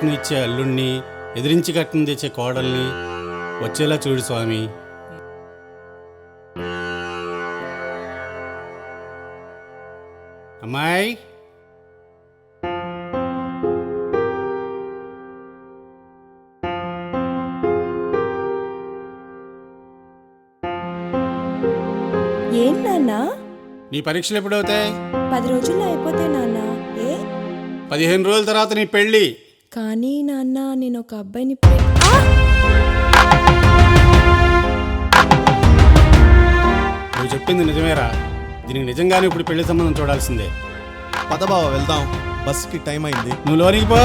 కట్నం ఇచ్చే అల్లుణ్ణి, ఎదిరించి కట్నం తెచ్చే కోడల్ని వచ్చేలా చూడు స్వామి. అమ్మాయి, ఏం నాన్న? నీ పరీక్షలు ఎప్పుడవుతాయి? 10 రోజుల్లో అయిపోతాయి నాన్న. ఏ 15 రోజుల తర్వాత నీ పెళ్ళి. కానీ నాన్న, నేను ఒక అబ్బాయిని నువ్వు చెప్పింది నిజమేరా. దీనికి నిజంగానే ఇప్పుడు పెళ్లి సంబంధం చూడాల్సిందే. పద బావ వెళ్దాం, బస్కి టైం అయింది. నువ్వు లోనికి పో.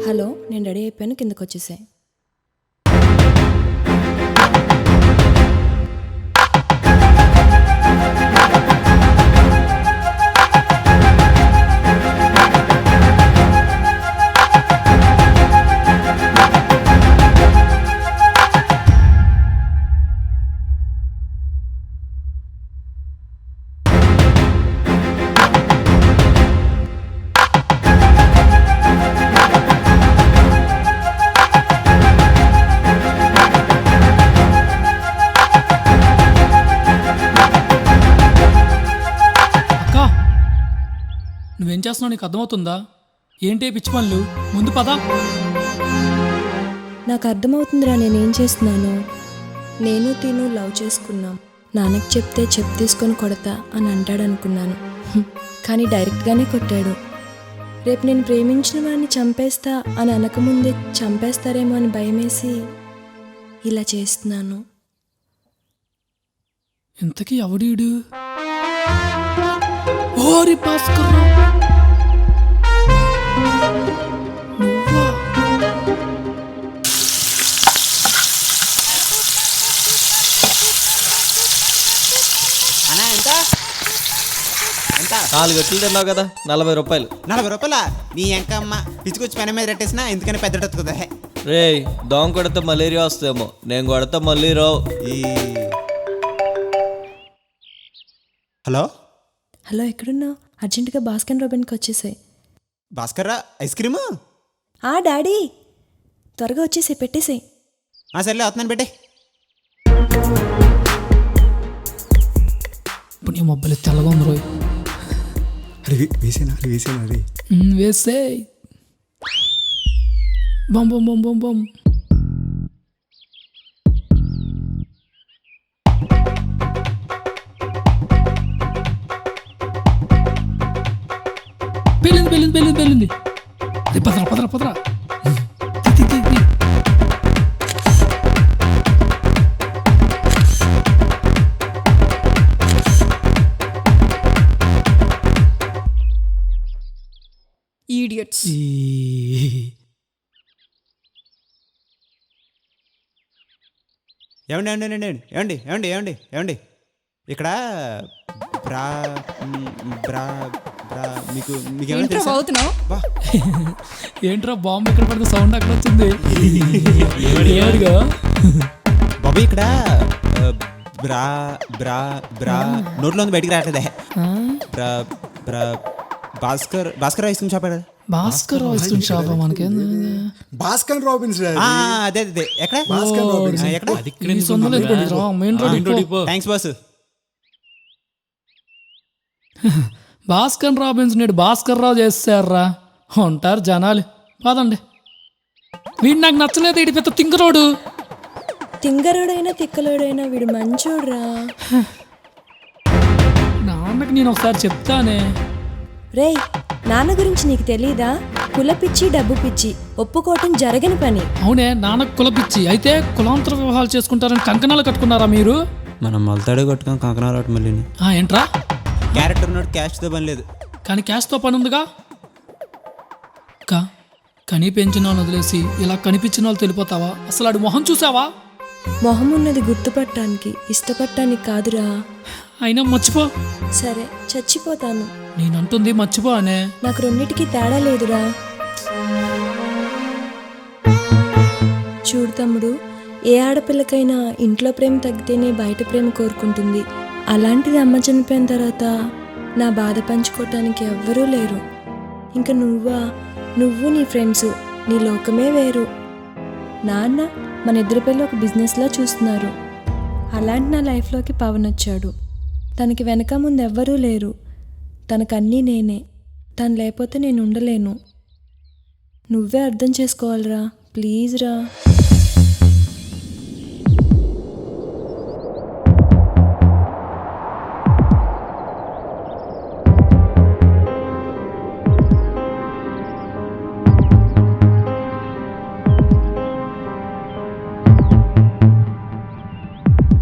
హలో, నేను రెడీ అయిపోయాను, కిందకు వచ్చేసాయి. నువ్వేం చేస్తున్నావు నీకు అర్థమవుతుందా? ఏంటి పిచ్చి పనులు? ముందు పదా. నాకు అర్థమవుతుందిరా నేనేం చేస్తున్నాను. నేను తిను లవ్ చేసుకున్నాం. నాన్నకి చెప్తే చెప్పు తీసుకొని కొడతా అని అంటాడు అనుకున్నాను. కానీ డైరెక్ట్గానే కొట్టాడు. రేపు నేను ప్రేమించిన వాడిని చంపేస్తా అని అనకముందే చంపేస్తారేమో అని భయమేసి ఇలా చేస్తున్నాను. ఇంతకీ ఎవడీడు? ఓరి భాస్కర్, నువ్వా? అన్నా ఎంత ఎంత 4 గట్లు తిన్నావు కదా, 40 రూపాయలు. 40 రూపాయల? నీ ఎంకమ్మ పిచ్చుకొచ్చి పెన మీద పెట్టేసినా ఎందుకని పెద్ద కదా. రే, దోమ కొడితే మలేరియా వస్తుందేమో, నేను కొడితే మళ్ళీ రావు. హలో హలో, ఎక్కడున్నావు? అర్జెంటుగా బాస్కన్ రాబిన్కి వచ్చేసాయి. Bhaskar ice cream? డాడీ త్వరగా వచ్చేసాయి, పెట్టేసాయి. సర్లే అవుతున్నాను పెట్టే. ఇప్పుడు నీ మొబైల్ తెల్లగా ఉంది రోయ్. వేసేనా వేసే బొమ్ బొమ్ బొమ్ బొమ్ బొమ్. వెళ్ళింది. పదరా. ఈడియట్స్. ఏమండి ఇక్కడ బ్రా బ్రా బ్రా మీకు ఏంట్రా బాంబు ఎక్కడ పడితే సౌండ్ అక్కడ వచ్చింది? బాబు ఇక్కడ బ్రా బ్రా బ్రా నోట్లో బయటికి రావట్లేదే. బ్రా బ్రా భాస్కర్ ఐస్ క్రీమ్ షాప్ కదా. భాస్కర్ ఐస్ క్రీమ్ షాప్ మనకేం? Baskin Robbins. అదే ఎక్కడ? Main road. Thanks boss. Bhaskar Robbins నేడు భాస్కర్ రావు చేస్తారా ఉంటారు జనాలు. పదండి. వీడు నాకు నచ్చలేదు, వీడి పెద్ద తింగరోడైనా తిక్కలోడైనా వీడు మంచోడ్రా. నాన్నకి నేను ఒకసారి చెప్తానే. రేయ్, నాన్న గురించి నీకు తెలీదా? కుల పిచ్చి, డబ్బు పిచ్చి ఒప్పుకోవటం జరగని పని. అవునే, నాన్నకు కుల పిచ్చి. అయితే కులాంతర వివాహాలు చేసుకుంటారని కంకణాలు కట్టుకున్నారా మీరు? మనం మొలతాడే కొట్టుకొని కంకణాలు మళ్ళీ. ఏంట్రా? క్యారెక్టర్ నోట్ క్యాష్తో పని లేదు, కానీ క్యాష్తో పని ఉందిగా. కని పెంచిన వాళ్ళు వదిలేసి ఇలా కనిపించిన వాళ్ళు తెలిపోతావా? అసలు ఆడు మొహం చూసావా? మొహం ఉన్నది గుర్తుపట్టడానికి ఇష్టపడటానికి కాదురా. అయినా మర్చిపో. సరే చచ్చిపోతాను. నేనంటుంది మర్చిపో అనే. నాకు రెండిటికి తేడా లేదురా. చూడు తమ్ముడు, ఏ ఆడపిల్లకైనా ఇంట్లో ప్రేమ తగ్గితేనే బయట ప్రేమ కోరుకుంటుంది. అలాంటిది అమ్మ చనిపోయిన తర్వాత నా బాధ పంచుకోవటానికి ఎవ్వరూ లేరు. ఇంకా నువ్వు నీ ఫ్రెండ్స్, నీ లోకమే వేరు. నాన్న మన ఇద్దరి పిల్లలు ఒక బిజినెస్లా చూస్తున్నారు. అలాంటి నా లైఫ్లోకి పవన్ వచ్చాడు. తనకి వెనక ముందు ఎవ్వరూ లేరు. తనకన్నీ నేనే. తను లేకపోతే నేను ఉండలేను. నువ్వే అర్థం చేసుకోవాలిరా, ప్లీజ్ రా.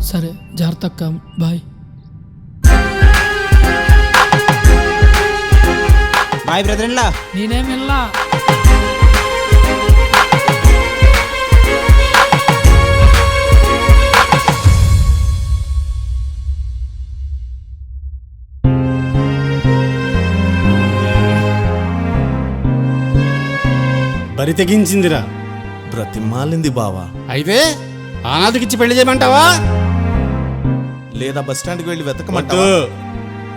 సరే జాగ్రత్త అక్క, బాయ్. Bye brother in-law. నేనేం వెళ్ళా. బరి తెగించిందిరా. బ్రతిమాలింది బావా. అయితే ఆనాదికిచ్చి పెళ్లి చేయమంటావా? లేదా బస్ స్టాండ్కి వెళ్ళి వద్దు, వెతకమంటావా?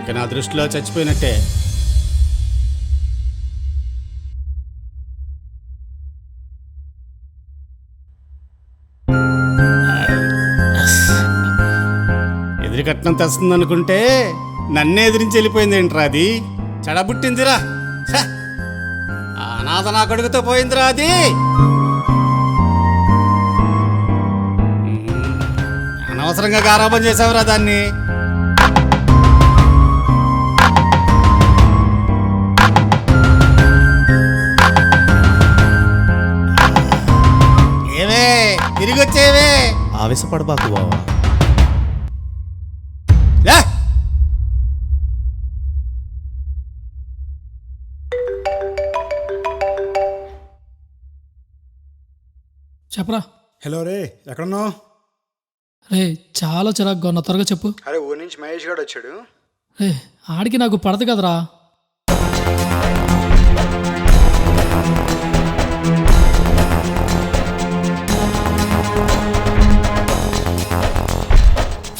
ఇక నా దృష్టిలో చచ్చిపోయినట్టే. ఎదురు కట్నం తెస్తుందనుకుంటే నన్నే ఎదిరించి వెళ్ళిపోయింది ఏంట్రా అది? చెడబుట్టిందిరా. ఛ! ఆ అనాథ నా కొడుకుతో పోయిందిరా అది. అనవసరంగా గారాబం చేసావురా దాన్ని. ఏవే తిరిగి వచ్చేవే. ఆవేశపడబాకు బావా. లే! చెప్పరా. హలో రే, ఎక్కడున్నావు? రే చాలా చిరాగ్గా ఉన్నా, త్వరగా చెప్పు. అరే ఊరి నుంచి మహేష్ గారు వచ్చాడు. రే ఆడికి నాకు పడదు కదరా.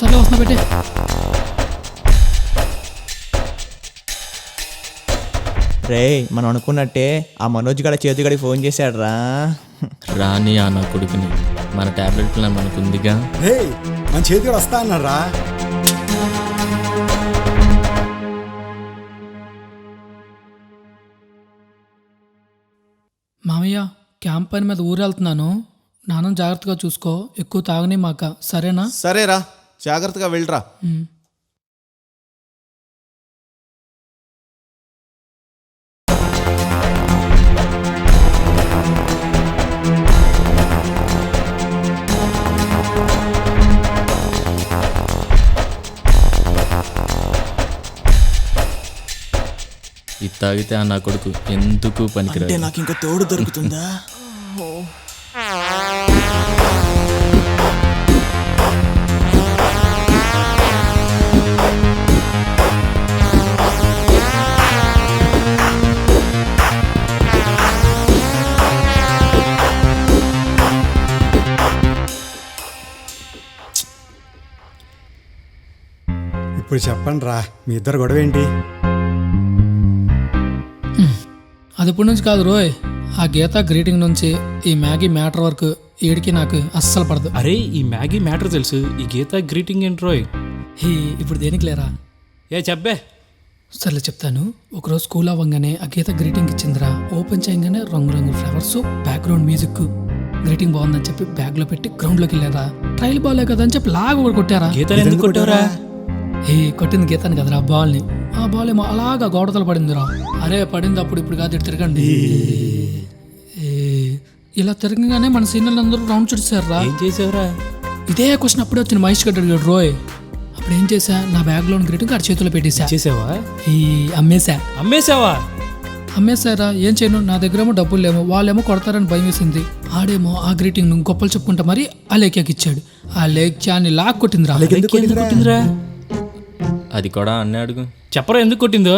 సరే వస్తున్నా పెట్టి. రే మనం అనుకున్నట్టే ఆ మనోజ్ గడ చేతిగడికి ఫోన్ చేశాడు రా. రాని ఆ నా కొడుకుని, మన టాబ్లెట్ ప్లాన్ మనకుందిగా. రే మన చేతి కూడా వస్తా అన్నారా? మామయ్య క్యాంప్ పని మీద ఊరు వెళ్తున్నాను. నాన్న జాగ్రత్తగా చూసుకో, ఎక్కువ తాగని మాక, సరేనా? సరేరా, జాగ్రత్తగా వెళ్ళరా. ఉమ్. ఇది తాగితే ఆ నా కొడుకు ఎందుకు పనికిరాడు. నాకు ఇంకా తోడు దొరుకుతుందా? ఇప్పుడు చెప్పండి రా, మీ ఇద్దరు గొడవ ఏంటి? అది ఇప్పటి నుంచి కాదు రోయ్. ఆ గీత గ్రీటింగ్ నుంచి ఈ మ్యాగీ మ్యాటర్ వరకు ఈడికి నాకు అస్సలు పడదు. అరే ఈ మ్యాగీ మ్యాటర్ తెలుసు, ఈ గీత గ్రీటింగ్ ఏంటి రోయ్? హీ ఇప్పుడు దేనికి లేరా? ఏ చెప్పే. సర్లే చెప్తాను. ఒకరోజు స్కూల్ అవ్వగానే ఆ గీత గ్రీటింగ్ ఇచ్చిందిరా. ఓపెన్ చేయగానే రంగురంగు ఫ్లవర్స్, బ్యాక్గ్రౌండ్ మ్యూజిక్. గ్రీటింగ్ బాగుందని చెప్పి బ్యాగ్లో పెట్టి గ్రౌండ్లోకి వెళ్ళారా. ట్రైల్ బాలే కదా అని చెప్పి లాగా కూడా కొట్టారా. గీత ఎందుకు కొట్టారా? ఏ కొట్టింది గీతాను కదరా, బాల్ని. ఆ బాల్ ఏమో అలాగా గోడతలు పడిందిరా. అరే పడింది అప్పుడు, ఇప్పుడు కాదు, ఇటు తిరగండి. ఇలా తిరగగానే మన సీనియర్లు అందరూ రౌండ్ చుడిసారా. ఏం చేసావురా? ఇదే క్వశ్చన్ అప్పుడే వచ్చిన మహేష్ గడ్డ అడిగాడు రోయ్. అప్పుడు ఏం చేశా, నా బ్యాగ్లో గ్రీటింగ్ ఆ చేతిలో పెట్టేశా. చేసావా? ఈ అమ్మేశా. అమ్మేసావా? అమ్మేశారా ఏం చేయను, నా దగ్గరేమో డబ్బులు లేమో, వాళ్ళేమో కొడతారని భయం వేసింది. ఆడేమో ఆ గ్రీటింగ్ గొప్పలు చెప్పుకుంటా మరి ఆ లేఖ్యాకి ఇచ్చాడు. ఆ లేఖ్యాన్ని లాక్ కొట్టిందిరా. ఎందుకు కొట్టిందిరా? కొట్టిందిరా అది కూడా అన్నే అడుగు. చెప్పరా ఎందుకు కొట్టిందో?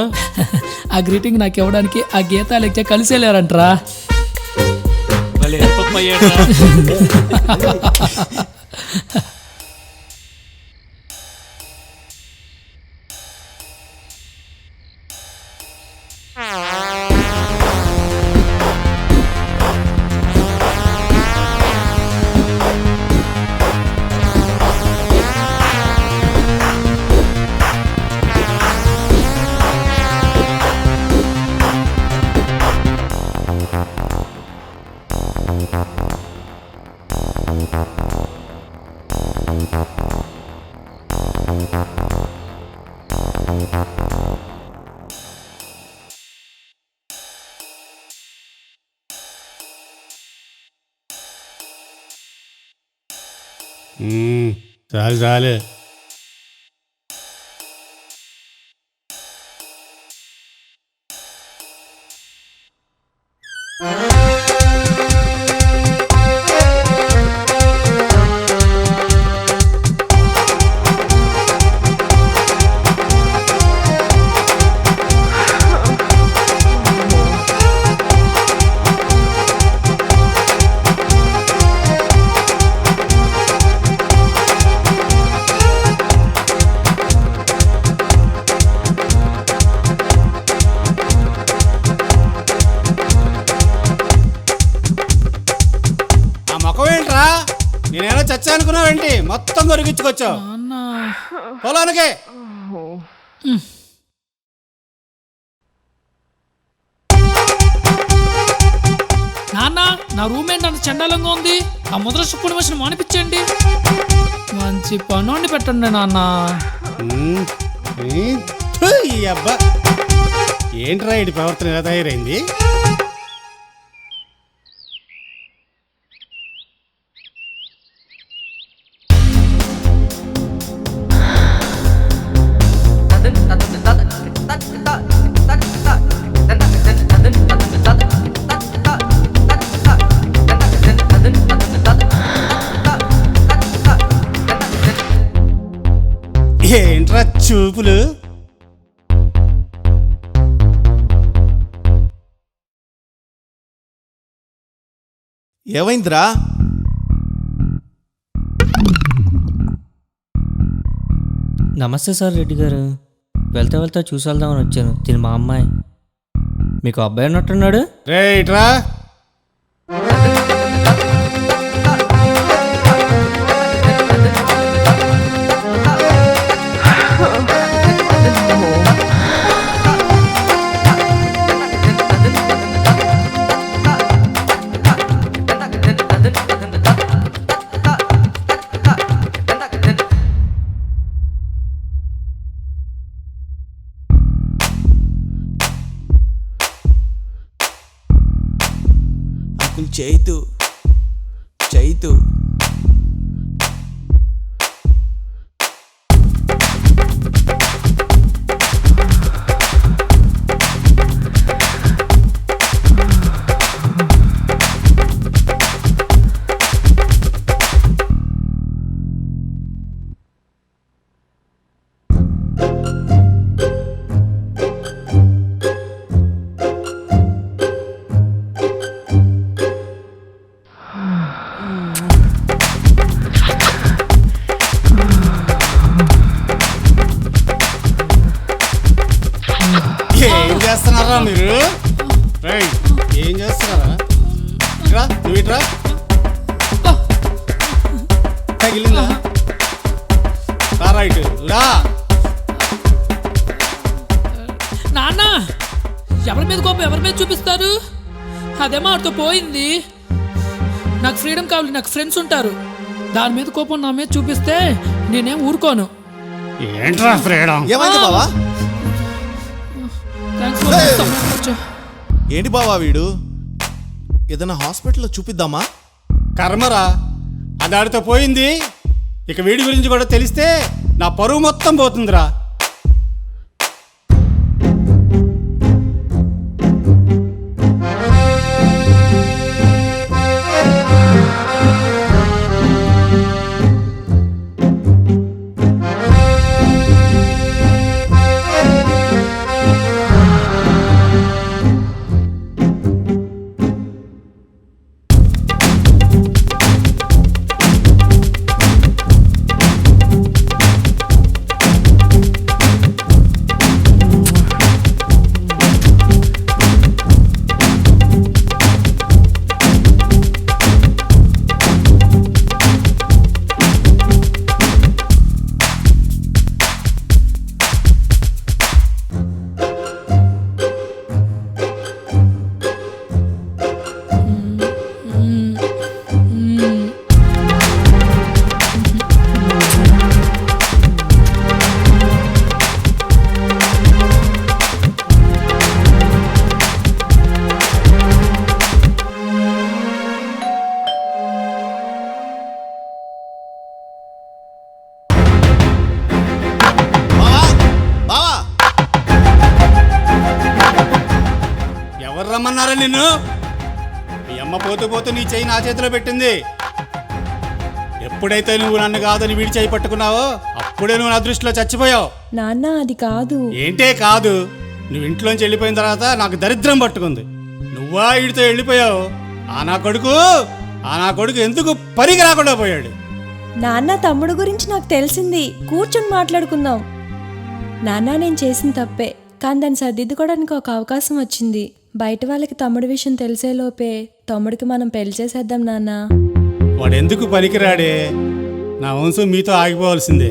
ఆ గ్రీటింగ్ నాకు ఇవ్వడానికి ఆ గీత లేఖ్య కలిసి వెళ్ళారంటరా. భలే హెల్ప్ అయ్యాడురా. చాలు చాలు. నేనేమో చచ్చా అనుకున్నావేంటి? మొత్తం దొరికించుకొచ్చావు పొలానికి. నాన్న, నా రూమ్ ఏంటి అంత చండాలంగా ఉంది? ఆ ముద్ర సుప్పుడు మనిషిని మానిపించండి. మంచి పనుండి పెట్టండి నాన్న. ఈ అబ్బా ఏంట్రా ఇటు ప్రవర్తన ఎలా తయారైంది? ఏంట్రా చూపులు? ఏమైందిరా? నమస్తే సార్ రెడ్డి గారు. వెళ్తా వెళ్తా చూసి వెళ్దామని వచ్చాను. తిని మా అమ్మాయి. మీకు అబ్బాయి ఉన్నట్టున్నాడు. రే ఇట్రా. చైతు చైతు ఏం చేస్తున్నారా మీరు? ఏం చేస్తున్నారా? ఇట్రా, నువ్వు ఇట్రా. తగిలిందా? రైట్ రా. నాన్న, ఎవరి మీద కోపం ఎవరి మీద చూపిస్తారు? అదేమో ఆడితో పోయింది. నాకు ఫ్రీడమ్ కావాలి, నాకు ఫ్రెండ్స్ ఉంటారు. దాని మీద కోపం నా మీద చూపిస్తే నేనేం ఊరుకోను. ఏంట్రా ఫ్రీడమ్? ఏమైంది బావా? ఏంటి బావా వీడు? ఏదైనా హాస్పిటల్లో చూపిద్దామా? కర్మరా, అది ఆడితో పోయింది. ఇక వీడి గురించి కూడా తెలిస్తే నా పరువు మొత్తం పోతుందిరా. రమ్మన్నారా నిన్ను? మీ అమ్మ పోతూ పోతూ నీ చెయ్యి నా చేతిలో పెట్టింది. ఎప్పుడైతే నువ్వు నన్ను కాదని వీడి చేయి పట్టుకున్నావో అప్పుడే నువ్వు నా దృష్టిలో చచ్చిపోయావు. నాన్న అది కాదు. ఏంటే కాదు? నువ్వు ఇంట్లోంచి వెళ్ళిపోయిన తర్వాత నాకు దరిద్రం పట్టుకుంది. నువ్వా వీడితో వెళ్ళిపోయావు. ఆ నా కొడుకు ఎందుకు పనికి రాకుండా పోయాడు? నాన్న తమ్ముడు గురించి నాకు తెలిసింది. కూర్చొని మాట్లాడుకుందాం. నాన్న నేను చేసిన తప్పే, కానీ దాన్ని సర్దిద్దుకోవడానికి ఒక అవకాశం వచ్చింది. బయట వాళ్ళకి తమ్ముడి విషయం తెలిసేలోపే తమ్ముడికి మనం పెళ్లి చేసేద్దాం నాన్న. వాడు ఎందుకు పనికిరాడే? నా వంశం మీతో ఆగిపోవాల్సిందే.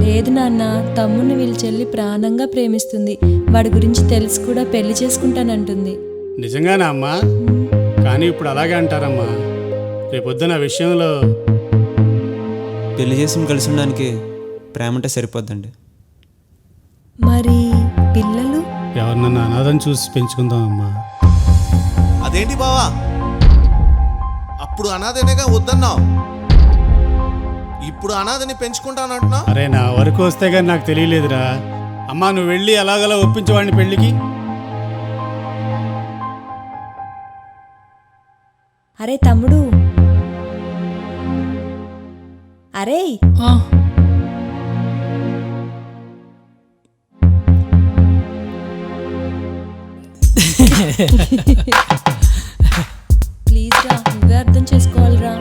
లేదు నాన్న, తమ్ముడిని వీళ్ళ చెల్లి ప్రాణంగా ప్రేమిస్తుంది. వాడి గురించి తెలిసి కూడా పెళ్లి చేసుకుంటానంటుంది. నిజంగానా అమ్మా? కానీ ఇప్పుడు అలాగే అంటారమ్మా. రేపొద్దున విషయంలో పెళ్లి చేసుకుని కలిసి ఉండడానికి ప్రేమ ఉంటే సరిపోద్దండి. మరి పిల్లలు? ఎవరినన్నా అనాథం చూసి పెంచుకుందామమ్మా. అదేంటి బావా, అప్పుడు అనాథనేగా వద్దన్నావు, ఇప్పుడు అనాథని పెంచుకుంటానంటున్నావు? అరే నా వరకు వస్తే కానీ నాకు తెలియలేదురా. అమ్మా నువ్వు వెళ్ళి ఎలాగలా ఒప్పించవాడిని పెళ్ళికి. అరే తమ్ముడు, అరే ఆ, ప్లీజ్ రా, నువ్వే అర్థం చేసుకోవాలిరా.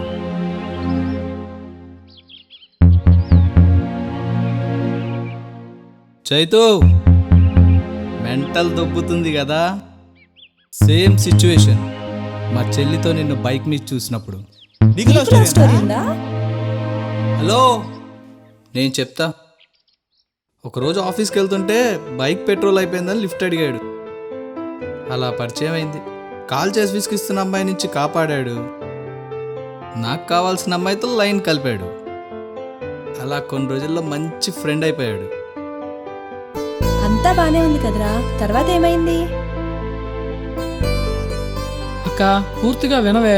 చైతు మెంటల్ దొబ్బుతుంది కదా. సేమ్ సిచ్యువేషన్ మా చెల్లితో నిన్ను బైక్ మీద చూసినప్పుడు. నీకు లవ్ నీకు లవ్ స్టోరీ ఉందా? హలో, నేను చెప్తా. ఒకరోజు ఆఫీస్కి వెళ్తుంటే బైక్ పెట్రోల్ అయిపోయిందని లిఫ్ట్ అడిగాడు. అలా పరిచయం అయింది. కాల్ చేసి విసిగిస్తున్న అమ్మాయి నుంచి కాపాడాడు. నాకు కావాల్సిన అమ్మాయితో లైన్ కలిపాడు. అలా కొన్ని రోజుల్లో మంచి ఫ్రెండ్ అయిపోయాడు. అంతా బానే ఉంది కదరా, తర్వాత ఏమైంది? అక్క పూర్తిగా వినవే.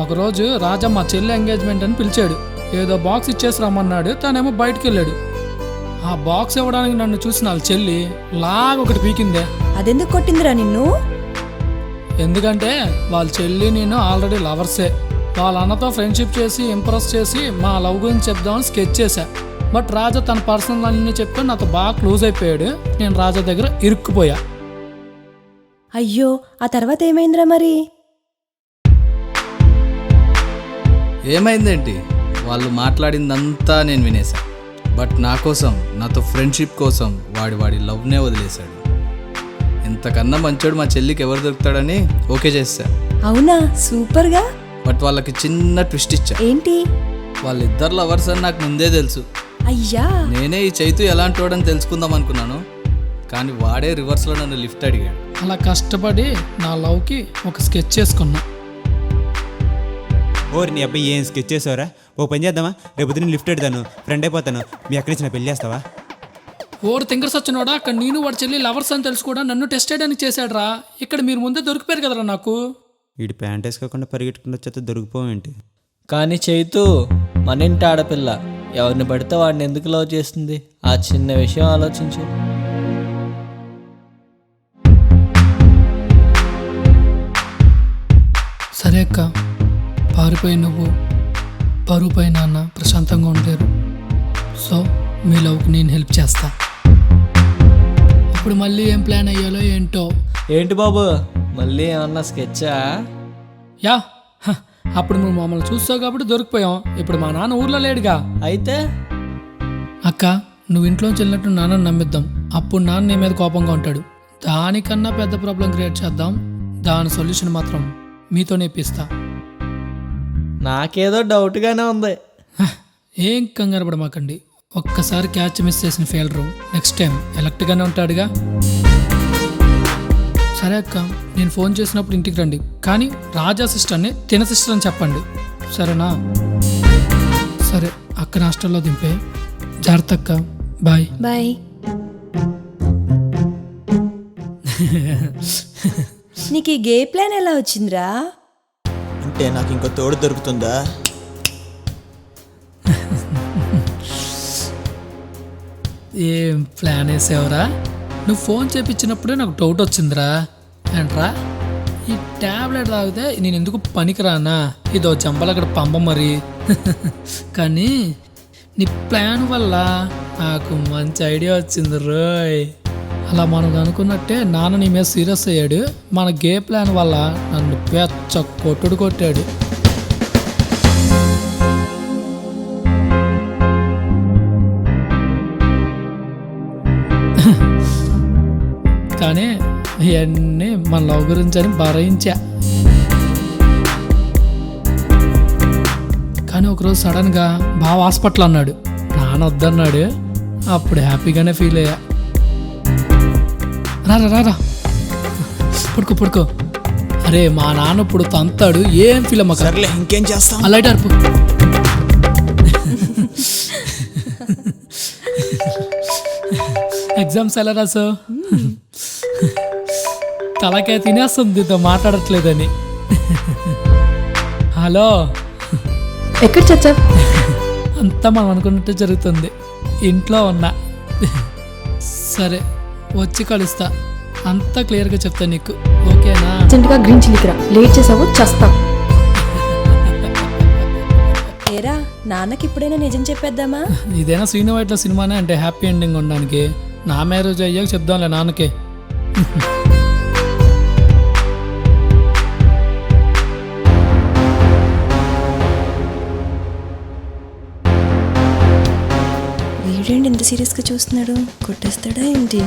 ఒకరోజు రాజా మా చెల్లి ఎంగేజ్మెంట్ అని పిలిచాడు. ఏదో బాక్స్ ఇచ్చేసి రమ్మన్నాడు. తనేమో బయటికి వెళ్ళాడు. ఆ బాక్స్ ఇవ్వడానికి నన్ను చూసిన వాళ్ళ చెల్లి లాగ ఒకటి పీకిందే. అదెందుకు కొట్టిందిరా నిన్ను? ఎందుకంటే వాళ్ళ చెల్లి నేను ఆల్రెడీ లవర్సే. వాళ్ళ అన్నతో ఫ్రెండ్షిప్ చేసి ఇంప్రెస్ చేసి మా లవ్ గురించి చెప్దామని స్కెచ్ చేశా. బట్ రాజా తన పర్సనల్ అన్నీ చెప్పుకొని నాతో బాగా క్లోజ్ అయిపోయాడు. నేను రాజా దగ్గర ఇరుక్కుపోయా. అయ్యో, ఆ తర్వాత ఏమైందిరా మరి? ఏమైందేంటి, వాళ్ళు మాట్లాడిందంతా నేను వినేశా. బట్ నా కోసం, నాతో ఫ్రెండ్షిప్ కోసం వాడి లవ్నే వదిలేశాడు. ఇంతకన్నా మంచోడు మా చెల్లికి ఎవరు దొరుకుతాడని ఓకే చేశా. అవునా, సూపర్గా. బట్ వాళ్ళకి చిన్న ట్విస్ట్ ఇచ్చా. ఏంటి? వాళ్ళిద్దరు లవర్స్ అని నాకు ముందే తెలుసు. అయ్యా, నేనే ఈ చైతు ఎలాంటి వాడని తెలుసుకుందాం అనుకున్నాను. కానీ వాడే రివర్స్లో నన్ను లిఫ్ట్ అడిగాడు. అలా కష్టపడి నా లవ్కి ఒక స్కెచ్ చేసుకున్నా. ఓరి నీ అబ్బాయి ఏం స్కెచ్ చేసావరా? ఓ పని చేద్దామా, రేపు నేను లిఫ్ట్ ఎడతాను, ఫ్రెండ్ అయిపోతాను. మీ అక్కడి నుంచి నా పెళ్లి చేస్తావా? ఓరు తింగర్స్ వచ్చినోడా, అక్కడ నేను వాడి చెల్లి లవర్స్ అని తెలుసు కూడా నన్ను టెస్ట్ చేయడానికి చేశాడురా. ఇక్కడ మీరు ముందే దొరికిపోయారు కదరా నాకు. వీడి ప్యాంట్ వేసుకోకుండా పరిగెట్టుకుని వచ్చేస్తే దొరికిపోవేంటి? కానీ చైతు మన ఇంటి ఆడపిల్ల ఎవరిని పడితే వాడిని ఎందుకు లవ్ చేస్తుంది? ఆ చిన్న విషయం ఆలోచించు. సరే అక్క, పారిపోయి నువ్వు, పరువుపై నాన్న ప్రశాంతంగా ఉండలేరు. సో మీ లవ్కి నేను హెల్ప్ చేస్తా. ఇప్పుడు మళ్ళీ ఏం ప్లాన్ అయ్యాలో ఏంటో. ఏంటి బాబు, మళ్ళీ ఏమన్నా స్కెచ్చా? యా, అప్పుడు నువ్వు మమ్మల్ని చూస్తావు కాబట్టి దొరికిపోయాం. ఇప్పుడు మా నాన్న ఊర్లో లేడుగా. అయితే అక్క, నువ్వు ఇంట్లోంచి వెళ్ళినట్టు నాన్నని నమ్మిద్దాం. అప్పుడు నాన్న నీ మీద కోపంగా ఉంటాడు. దానికన్నా పెద్ద ప్రాబ్లం క్రియేట్ చేద్దాం. దాని సొల్యూషన్ మాత్రం మీతో నేర్పిస్తా. నాకేదో డౌట్గానే ఉంది. ఏం కంగారు పడమాకండి. ఒక్కసారి క్యాచ్ మిస్ చేసిన ఫెయిలరు నెక్స్ట్ టైం ఎలక్ట్గానే ఉంటాడుగా. సరే అక్క, నేను ఫోన్ చేసినప్పుడు ఇంటికి రండి. కానీ రాజా సిస్టర్ని తిన సిస్టర్ అని చెప్పండి, సరేనా? సరే, అక్కడ హాస్టల్లో దింపే. జాగ్రత్త అక్క, బాయ్. బాయ్. నీకు ఈ గే ప్లాన్ ఎలా వచ్చిందిరా? అంటే నాకు ఇంకో తోడు దొరుకుతుందా? ఏం ప్లాన్ వేసావురా? నువ్వు ఫోన్ చేపించినప్పుడే నాకు డౌట్ వచ్చిందిరా. ఏంట్రా, ఈ ట్యాబ్లెట్ తాగితే నేను ఎందుకు పనికిరానా ఇదో చంపలక్కడ పంప మరి. కానీ నీ ప్లాన్ వల్ల నాకు మంచి ఐడియా వచ్చింది రోయ్. అలా మనం అనుకున్నట్టే నాన్న నీ మీద సీరియస్ అయ్యాడు. మన గే ప్లాన్ వల్ల నన్ను పెచ్చ కొట్టుడు కొట్టాడు. కానీ ఇవన్నీ మన లవ్ గురించి అని భరించా. కానీ ఒకరోజు సడన్గా బావ హాస్పిటల్ అన్నాడు, నాన్న వద్దన్నాడు. అప్పుడు హ్యాపీగానే ఫీల్ అయ్యా. రారా రారా పడుకో పడుకో. అరే మా నాన్న ఇప్పుడు తంతాడు, ఏం ఫీల్ అమ్మక. సర్లే ఇంకేం చేస్తాం. లైట్ అర్పు. ఎగ్జామ్స్ ఎలా రాసావు? తలకాయ తినేస్తుంది దీంతో మాట్లాడట్లేదని. హలో, ఎక్కడ చచ్చా? అంతా మనం అనుకున్నట్టే జరుగుతుంది. ఇంట్లో ఉన్నా. సరే వచ్చి కలుస్తా, అంతా క్లియర్గా చెప్తా నీకు, ఓకేనా? అర్జెంటుగా గ్రీన్ చిల్లీకి రా, లేట్ చేసావు చస్తా. ఏరా నాన్నకి ఇప్పుడైనా నిజం చెప్పేద్దామా? ఇదేనా శ్రీను వైట్ల సినిమానే అంటే హ్యాపీ ఎండింగ్ ఉండడానికి. నా మ్యారేజ్ అయ్యాక చెప్దాంలే నాన్నకి. వీడేంటి ఇంత సీరియస్గా చూస్తున్నాడు? కొట్టేస్తాడా ఏంటి?